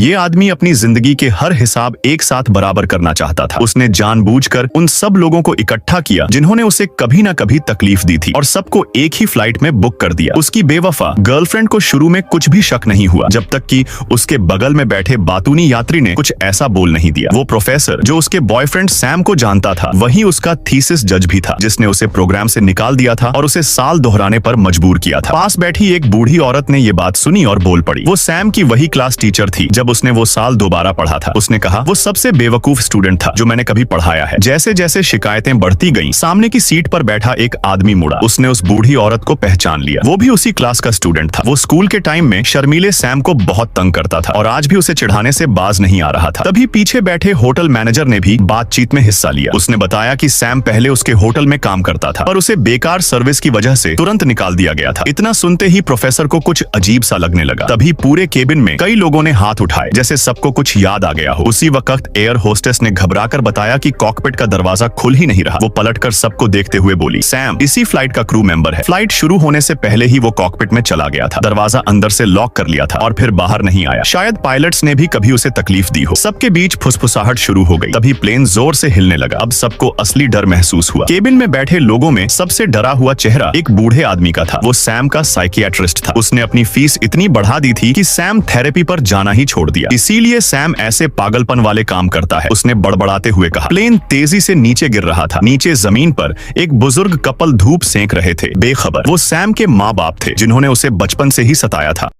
ये आदमी अपनी जिंदगी के हर हिसाब एक साथ बराबर करना चाहता था। उसने जानबूझकर उन सब लोगों को इकट्ठा किया जिन्होंने उसे कभी न कभी तकलीफ दी थी और सबको एक ही फ्लाइट में बुक कर दिया। उसकी बेवफा गर्लफ्रेंड को शुरू में कुछ भी शक नहीं हुआ, जब तक कि उसके बगल में बैठे बातूनी यात्री ने कुछ ऐसा बोल नहीं दिया। वो प्रोफेसर जो उसके बॉयफ्रेंड सैम को जानता था, वही उसका थीसिस जज भी था, जिसने उसे प्रोग्राम से निकाल दिया था और उसे साल दोहराने पर मजबूर किया था। पास बैठी एक बूढ़ी औरत ने ये बात सुनी और बोल पड़ी। वो सैम की वही क्लास टीचर थी जब उसने वो साल दोबारा पढ़ा था। उसने कहा, वो सबसे बेवकूफ स्टूडेंट था जो मैंने कभी पढ़ाया है। जैसे जैसे शिकायतें बढ़ती गईं, सामने की सीट पर बैठा एक आदमी मुड़ा। उसने उस बूढ़ी औरत को पहचान लिया। वो भी उसी क्लास का स्टूडेंट था। वो स्कूल के टाइम में शर्मीले सैम को बहुत तंग करता था और आज भी उसे चिढ़ाने से बाज नहीं आ रहा था। तभी पीछे बैठे होटल मैनेजर ने भी बातचीत में हिस्सा लिया। उसने बताया कि सैम पहले उसके होटल में काम करता था पर उसे बेकार सर्विस की वजह से तुरंत निकाल दिया गया था। इतना सुनते ही प्रोफेसर को कुछ अजीब सा लगने लगा। तभी पूरे केबिन में कई लोगों ने हाथ उठाए, जैसे सबको कुछ याद आ गया हो। उसी वक्त एयर होस्टेस ने घबराकर बताया कि कॉकपिट का दरवाजा खुल ही नहीं रहा। वो पलटकर सबको देखते हुए बोली, सैम इसी फ्लाइट का क्रू मेंबर है। फ्लाइट शुरू होने से पहले ही वो कॉकपिट में चला गया था। दरवाजा अंदर से लॉक कर लिया था और फिर बाहर नहीं आया। शायद पायलट्स ने भी कभी उसे तकलीफ दी हो। सबके बीच फुसफुसाहट शुरू हो गई। तभी प्लेन जोर से हिलने लगा। अब सबको असली डर महसूस हुआ। केबिन में बैठे लोगों में सबसे डरा हुआ चेहरा एक बूढ़े आदमी का था। वो सैम का साइकियाट्रिस्ट था। उसने अपनी फीस इतनी बढ़ा दी थी कि सैम थेरेपी पर जाना ही छोड़ दिया। इसीलिए सैम ऐसे पागलपन वाले काम करता है। उसने बड़बड़ाते हुए कहा। प्लेन तेजी से नीचे गिर रहा था। नीचे जमीन पर एक बुजुर्ग कपल धूप सेंक रहे थे, बेखबर। वो सैम के माँ बाप थे जिन्होंने उसे बचपन से ही सताया था।